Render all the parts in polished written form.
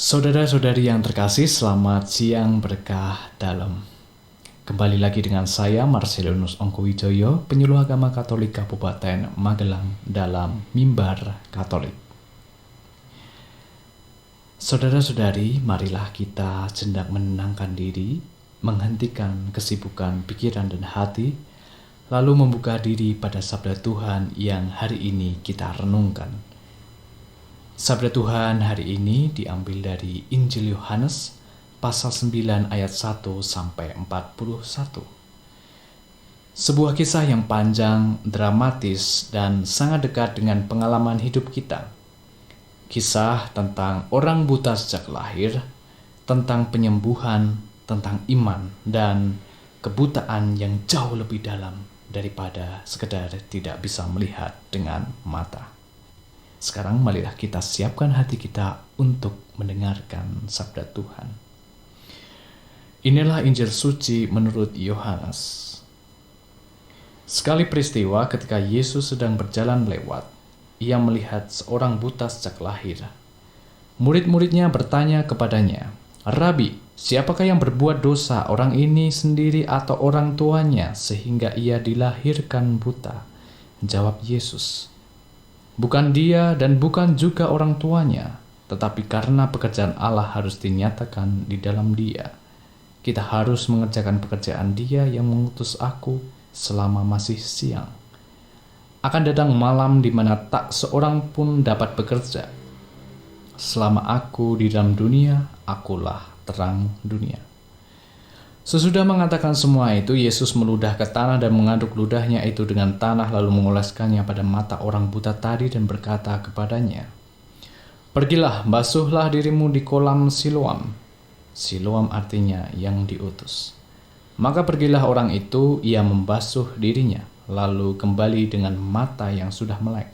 Saudara-saudari yang terkasih, selamat siang berkah dalam. Kembali lagi dengan saya, Marcelinus Ongkowijoyo, penyuluh agama Katolik Kabupaten Magelang dalam Mimbar Katolik. Saudara-saudari, marilah kita hendak menenangkan diri, menghentikan kesibukan pikiran dan hati, lalu membuka diri pada sabda Tuhan yang hari ini kita renungkan. Sabda Tuhan hari ini diambil dari Injil Yohanes pasal 9 ayat 1 sampai 41. Sebuah kisah yang panjang, dramatis, dan sangat dekat dengan pengalaman hidup kita. Kisah tentang orang buta sejak lahir, tentang penyembuhan, tentang iman, dan kebutaan yang jauh lebih dalam daripada sekedar tidak bisa melihat dengan mata. Sekarang marilah kita siapkan hati kita untuk mendengarkan sabda Tuhan. Inilah Injil suci menurut Yohanes. Sekali peristiwa ketika Yesus sedang berjalan lewat, ia melihat seorang buta sejak lahir. Murid-muridnya bertanya kepadanya, "Rabi, siapakah yang berbuat dosa, orang ini sendiri atau orang tuanya, sehingga ia dilahirkan buta?" Jawab Yesus, "Bukan dia dan bukan juga orang tuanya, tetapi karena pekerjaan Allah harus dinyatakan di dalam dia. Kita harus mengerjakan pekerjaan dia yang mengutus aku selama masih siang. Akan datang malam di mana tak seorang pun dapat bekerja. Selama aku di dalam dunia, akulah terang dunia." Sesudah mengatakan semua itu, Yesus meludah ke tanah dan mengaduk ludahnya itu dengan tanah lalu mengoleskannya pada mata orang buta tadi dan berkata kepadanya, "Pergilah, basuhlah dirimu di kolam Siloam." Siloam artinya yang diutus. Maka pergilah orang itu, ia membasuh dirinya, lalu kembali dengan mata yang sudah melek.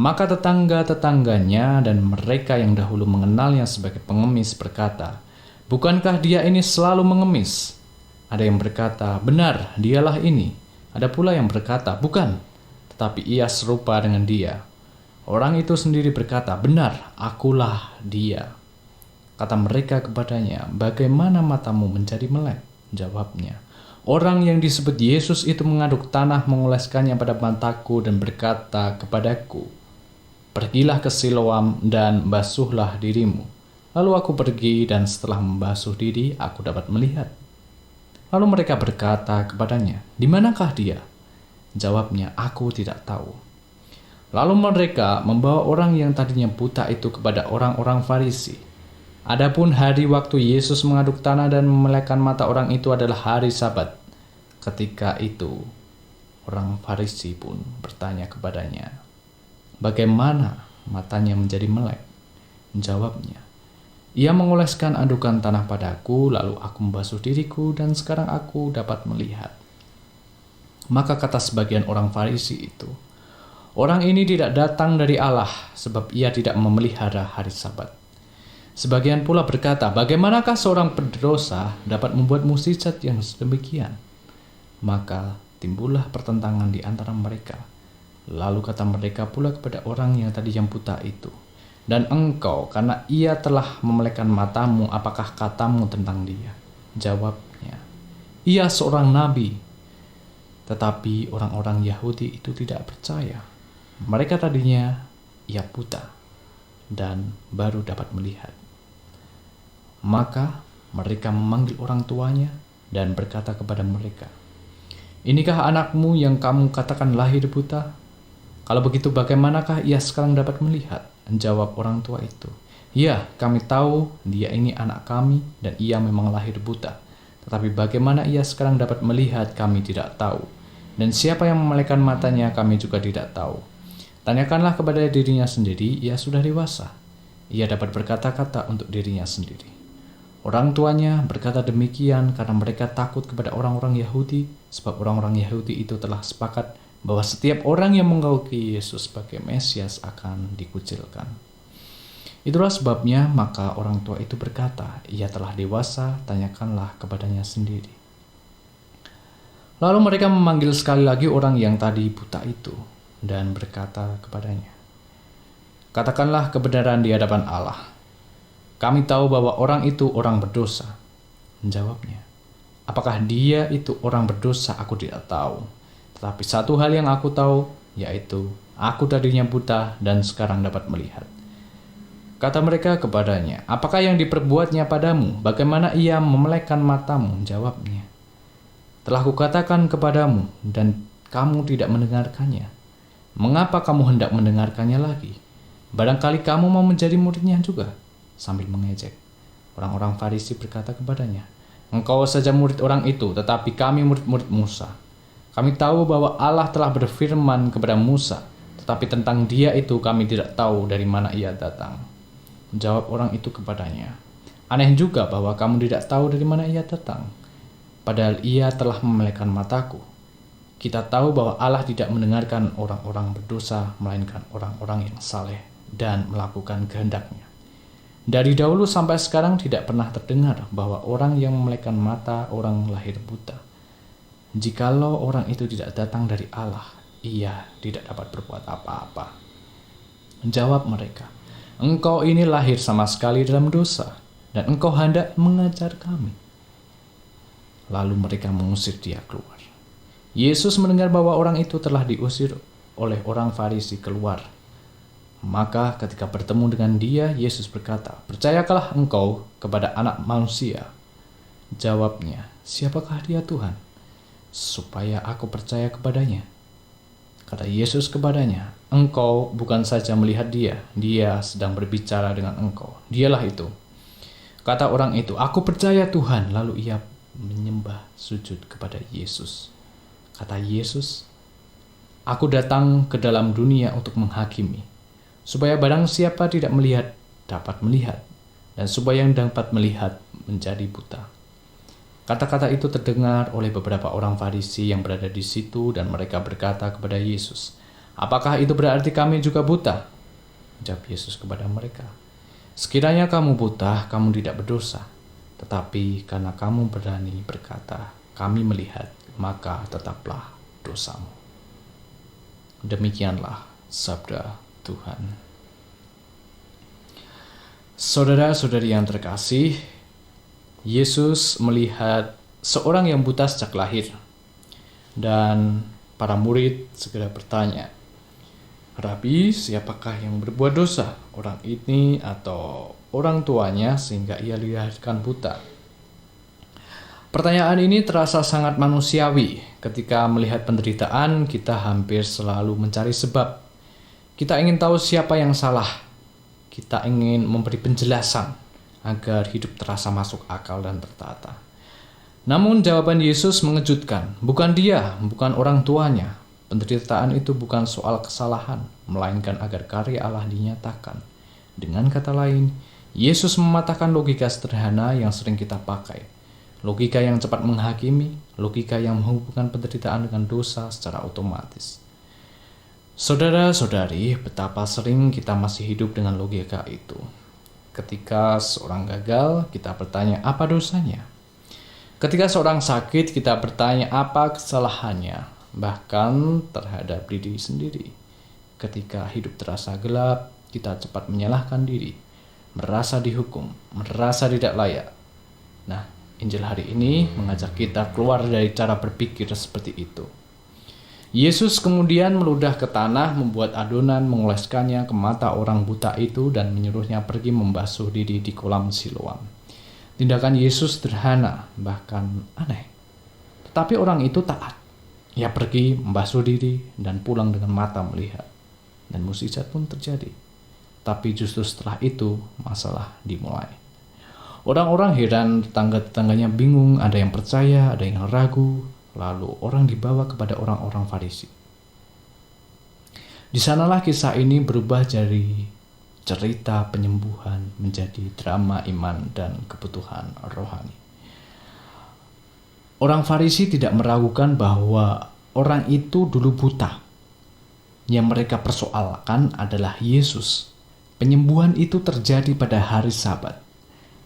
Maka tetangga-tetangganya dan mereka yang dahulu mengenalnya sebagai pengemis berkata, "Bukankah dia ini selalu mengemis?" Ada yang berkata, "Benar, dialah ini." Ada pula yang berkata, "Bukan, tetapi ia serupa dengan dia." Orang itu sendiri berkata, "Benar, akulah dia." Kata mereka kepadanya, "Bagaimana matamu menjadi melek?" Jawabnya, "Orang yang disebut Yesus itu mengaduk tanah mengoleskannya pada mataku dan berkata kepadaku, 'Pergilah ke Siloam dan basuhlah dirimu.' Lalu aku pergi dan setelah membasuh diri, aku dapat melihat." Lalu mereka berkata kepadanya, "Di manakah dia?" Jawabnya, "Aku tidak tahu." Lalu mereka membawa orang yang tadinya buta itu kepada orang-orang Farisi. Adapun hari waktu Yesus mengaduk tanah dan memelekkan mata orang itu adalah hari Sabat. Ketika itu, orang Farisi pun bertanya kepadanya, "Bagaimana matanya menjadi melek?" Jawabnya, "Ia mengoleskan adukan tanah padaku, lalu aku membasuh diriku, dan sekarang aku dapat melihat." Maka kata sebagian orang Farisi itu, "Orang ini tidak datang dari Allah, sebab ia tidak memelihara hari Sabat." Sebagian pula berkata, "Bagaimanakah seorang berdosa dapat membuat mukjizat yang sedemikian?" Maka timbullah pertentangan di antara mereka. Lalu kata mereka pula kepada orang yang tadi yang buta itu, "Dan engkau, karena ia telah memelekkan matamu, apakah katamu tentang dia?" Jawabnya, "Ia seorang nabi." Tetapi orang-orang Yahudi itu tidak percaya. Mereka tadinya ia buta dan baru dapat melihat. Maka mereka memanggil orang tuanya dan berkata kepada mereka, "Inikah anakmu yang kamu katakan lahir buta? Kalau begitu bagaimanakah ia sekarang dapat melihat?" Jawab orang tua itu, "Ya, kami tahu dia ini anak kami dan ia memang lahir buta. Tetapi bagaimana ia sekarang dapat melihat kami tidak tahu. Dan siapa yang memelekkan matanya kami juga tidak tahu. Tanyakanlah kepada dirinya sendiri, ia sudah dewasa. Ia dapat berkata-kata untuk dirinya sendiri." Orang tuanya berkata demikian karena mereka takut kepada orang-orang Yahudi, sebab orang-orang Yahudi itu telah sepakat bahwa setiap orang yang mengakui Yesus sebagai Mesias akan dikucilkan. Itulah sebabnya maka orang tua itu berkata, "Ia telah dewasa, tanyakanlah kepadanya sendiri." Lalu mereka memanggil sekali lagi orang yang tadi buta itu dan berkata kepadanya, "Katakanlah kebenaran di hadapan Allah. Kami tahu bahwa orang itu orang berdosa. Menjawabnya, apakah dia itu orang berdosa aku tidak tahu. Tetapi satu hal yang aku tahu, yaitu aku tadinya buta dan sekarang dapat melihat. Kata mereka kepadanya, apakah yang diperbuatnya padamu? Bagaimana ia memelekkan matamu? Jawabnya, telah kukatakan kepadamu dan kamu tidak mendengarkannya. Mengapa kamu hendak mendengarkannya lagi? Barangkali kamu mau menjadi muridnya juga. Sambil mengejek, orang-orang Farisi berkata kepadanya, engkau saja murid orang itu, tetapi kami murid-murid Musa. Kami tahu bahwa Allah telah berfirman kepada Musa, tetapi tentang dia itu kami tidak tahu dari mana ia datang. Menjawab orang itu kepadanya, aneh juga bahwa kamu tidak tahu dari mana ia datang, padahal ia telah memelekkan mataku. Kita tahu bahwa Allah tidak mendengarkan orang-orang berdosa, melainkan orang-orang yang saleh dan melakukan kehendaknya. Dari dahulu sampai sekarang tidak pernah terdengar bahwa orang yang memelekkan mata orang lahir buta. Jikalau orang itu tidak datang dari Allah, ia tidak dapat berbuat apa-apa. Menjawab mereka, engkau ini lahir sama sekali dalam dosa, dan engkau hendak mengajar kami. Lalu mereka mengusir dia keluar. Yesus mendengar bahwa orang itu telah diusir oleh orang Farisi keluar. Maka ketika bertemu dengan dia, Yesus berkata, percayakah engkau kepada Anak Manusia? Jawabnya, siapakah dia Tuhan? Supaya aku percaya kepadanya. Kata Yesus kepadanya, engkau bukan saja melihat dia, dia sedang berbicara dengan engkau. Dialah itu. Kata orang itu, aku percaya Tuhan. Lalu ia menyembah sujud kepada Yesus. Kata Yesus, aku datang ke dalam dunia untuk menghakimi, supaya barang siapa tidak melihat, dapat melihat, dan supaya yang dapat melihat menjadi buta. Kata-kata itu terdengar oleh beberapa orang Farisi yang berada di situ dan mereka berkata kepada Yesus, apakah itu berarti kami juga buta? Jawab Yesus kepada mereka, sekiranya kamu buta, kamu tidak berdosa. Tetapi karena kamu berani berkata, kami melihat, maka tetaplah dosamu. Demikianlah sabda Tuhan. Saudara-saudari yang terkasih, Yesus melihat seorang yang buta sejak lahir, dan para murid segera bertanya, Rabi, siapakah yang berbuat dosa, orang ini atau orang tuanya sehingga ia dilahirkan buta? Pertanyaan ini terasa sangat manusiawi. Ketika melihat penderitaan, kita hampir selalu mencari sebab. Kita ingin tahu siapa yang salah. Kita ingin memberi penjelasan agar hidup terasa masuk akal dan tertata. Namun jawaban Yesus mengejutkan. Bukan dia, bukan orang tuanya. Penderitaan itu bukan soal kesalahan, melainkan agar karya Allah dinyatakan. Dengan kata lain, Yesus mematahkan logika sederhana yang sering kita pakai. Logika yang cepat menghakimi, logika yang menghubungkan penderitaan dengan dosa secara otomatis. Saudara-saudari, betapa sering kita masih hidup dengan logika itu. Ketika seorang gagal, kita bertanya apa dosanya. Ketika seorang sakit, kita bertanya apa kesalahannya, bahkan terhadap diri sendiri. Ketika hidup terasa gelap, kita cepat menyalahkan diri, merasa dihukum, merasa tidak layak. Nah, Injil hari ini mengajak kita keluar dari cara berpikir seperti itu. Yesus kemudian meludah ke tanah, membuat adonan, mengoleskannya ke mata orang buta itu dan menyuruhnya pergi membasuh diri di kolam Siloam. Tindakan Yesus sederhana, bahkan aneh. Tetapi orang itu taat. Ia pergi membasuh diri dan pulang dengan mata melihat. Dan mukjizat pun terjadi. Tapi justru setelah itu masalah dimulai. Orang-orang heran, tetangga-tetangganya bingung, ada yang percaya, ada yang ragu. Lalu orang dibawa kepada orang-orang Farisi. Di sanalah kisah ini berubah dari cerita penyembuhan menjadi drama iman dan kebutuhan rohani. Orang Farisi tidak meragukan bahwa orang itu dulu buta. Yang mereka persoalkan adalah Yesus. Penyembuhan itu terjadi pada hari Sabat.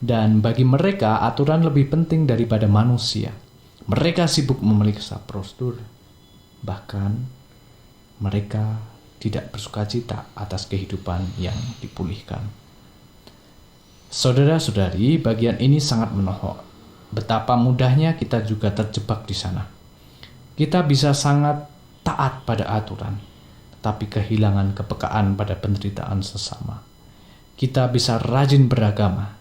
Dan bagi mereka aturan lebih penting daripada manusia. Mereka sibuk memeriksa prosedur. Bahkan mereka tidak bersukacita atas kehidupan yang dipulihkan. Saudara-saudari, bagian ini sangat menohok. Betapa mudahnya kita juga terjebak di sana. Kita bisa sangat taat pada aturan, tetapi kehilangan kepekaan pada penderitaan sesama. Kita bisa rajin beragama,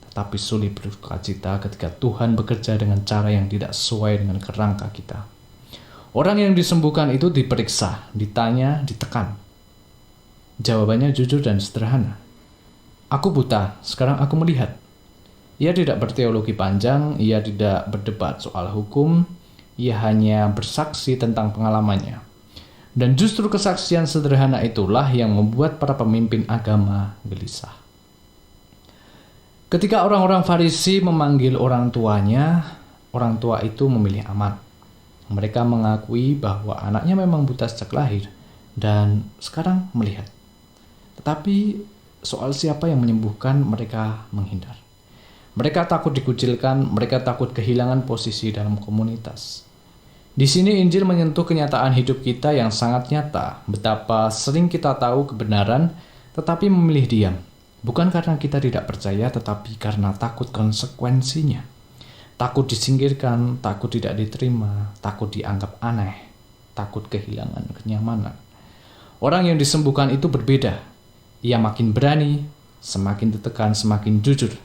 tetapi sulit bersukacita ketika Tuhan bekerja dengan cara yang tidak sesuai dengan kerangka kita. Orang yang disembuhkan itu diperiksa, ditanya, ditekan. Jawabannya jujur dan sederhana. Aku buta, sekarang aku melihat. Ia tidak berteologi panjang, ia tidak berdebat soal hukum, ia hanya bersaksi tentang pengalamannya. Dan justru kesaksian sederhana itulah yang membuat para pemimpin agama gelisah. Ketika orang-orang Farisi memanggil orang tuanya, orang tua itu memilih aman. Mereka mengakui bahwa anaknya memang buta sejak lahir dan sekarang melihat. Tetapi soal siapa yang menyembuhkan, mereka menghindar. Mereka takut dikucilkan, mereka takut kehilangan posisi dalam komunitas. Di sini Injil menyentuh kenyataan hidup kita yang sangat nyata, betapa sering kita tahu kebenaran tetapi memilih diam. Bukan karena kita tidak percaya, tetapi karena takut konsekuensinya. Takut disingkirkan, takut tidak diterima, takut dianggap aneh, takut kehilangan kenyamanan. Orang yang disembuhkan itu berbeda. Ia makin berani, semakin ditekan, semakin jujur.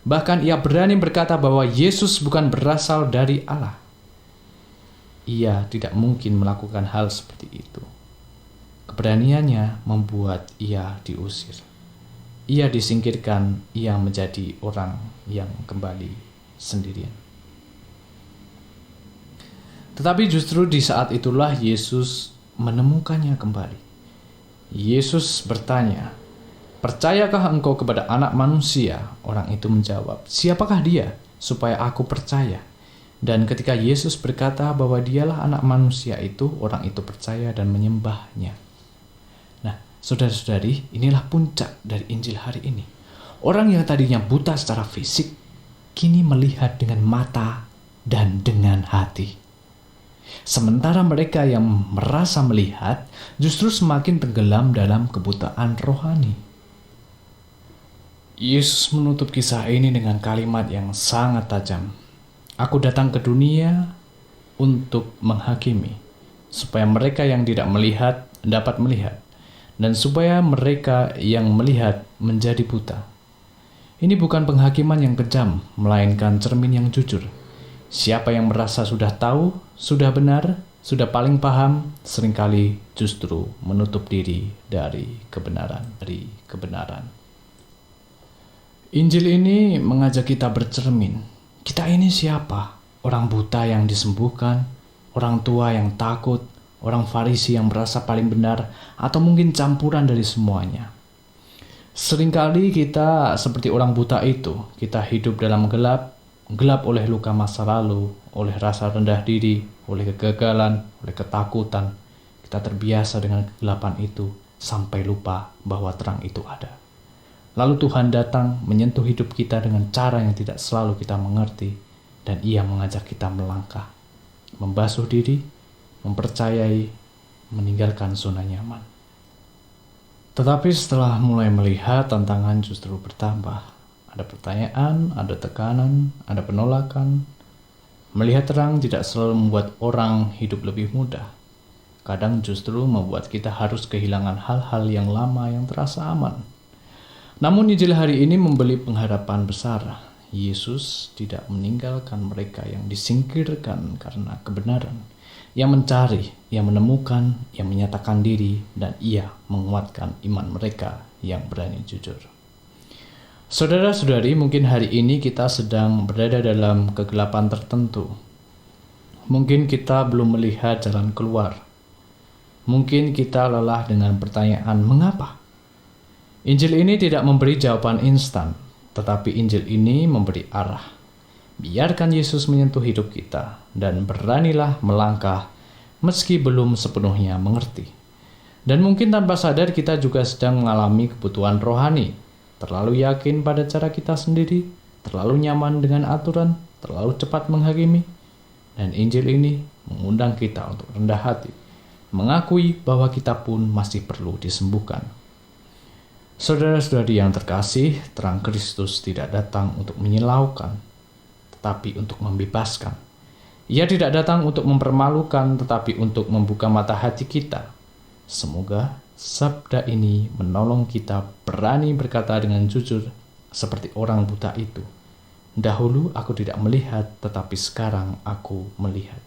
Bahkan ia berani berkata bahwa Yesus bukan berasal dari Allah. Ia tidak mungkin melakukan hal seperti itu. Keberaniannya membuat ia diusir. Ia disingkirkan, ia menjadi orang yang kembali sendirian. Tetapi justru di saat itulah Yesus menemukannya kembali. Yesus bertanya, "Percayakah engkau kepada Anak Manusia?" Orang itu menjawab, "Siapakah dia supaya aku percaya?" Dan ketika Yesus berkata bahwa dialah Anak Manusia itu, orang itu percaya dan menyembahnya. Nah, saudara-saudari, inilah puncak dari Injil hari ini. Orang yang tadinya buta secara fisik, kini melihat dengan mata dan dengan hati. Sementara mereka yang merasa melihat justru semakin tenggelam dalam kebutaan rohani. Yesus menutup kisah ini dengan kalimat yang sangat tajam. "Aku datang ke dunia untuk menghakimi, supaya mereka yang tidak melihat dapat melihat, dan supaya mereka yang melihat menjadi buta." Ini bukan penghakiman yang kejam, melainkan cermin yang jujur. Siapa yang merasa sudah tahu, sudah benar, sudah paling paham, seringkali justru menutup diri dari kebenaran. Injil ini mengajak kita bercermin. Kita ini siapa? Orang buta yang disembuhkan, orang tua yang takut, orang Farisi yang merasa paling benar, atau mungkin campuran dari semuanya. Seringkali kita seperti orang buta itu, kita hidup dalam gelap oleh luka masa lalu, oleh rasa rendah diri, oleh kegagalan, oleh ketakutan. Kita terbiasa dengan kegelapan itu sampai lupa bahwa terang itu ada. Lalu Tuhan datang menyentuh hidup kita dengan cara yang tidak selalu kita mengerti, dan Ia mengajak kita melangkah, membasuh diri, mempercayai, meninggalkan zona nyaman. Tetapi setelah mulai melihat, tantangan justru bertambah. Ada pertanyaan, ada tekanan, ada penolakan. Melihat terang tidak selalu membuat orang hidup lebih mudah. Kadang justru membuat kita harus kehilangan hal-hal yang lama yang terasa aman. Namun Injil hari ini memberi pengharapan besar. Yesus tidak meninggalkan mereka yang disingkirkan karena kebenaran. Ia mencari, ia menemukan, ia menyatakan diri, dan ia menguatkan iman mereka yang berani jujur. Saudara-saudari, mungkin hari ini kita sedang berada dalam kegelapan tertentu. Mungkin kita belum melihat jalan keluar. Mungkin kita lelah dengan pertanyaan, mengapa? Injil ini tidak memberi jawaban instan, tetapi Injil ini memberi arah. Biarkan Yesus menyentuh hidup kita, dan beranilah melangkah meski belum sepenuhnya mengerti. Dan mungkin tanpa sadar kita juga sedang mengalami kebutuhan rohani. Terlalu yakin pada cara kita sendiri, terlalu nyaman dengan aturan, terlalu cepat menghakimi. Dan Injil ini mengundang kita untuk rendah hati, mengakui bahwa kita pun masih perlu disembuhkan. Saudara-saudari yang terkasih, terang Kristus tidak datang untuk menyilaukan, tetapi untuk membebaskan. Ia tidak datang untuk mempermalukan, tetapi untuk membuka mata hati kita. Semoga sabda ini menolong kita berani berkata dengan jujur seperti orang buta itu. Dahulu aku tidak melihat, tetapi sekarang aku melihat.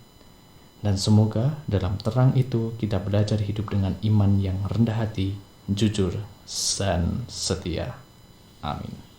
Dan semoga dalam terang itu kita belajar hidup dengan iman yang rendah hati, jujur, dan setia. Amin.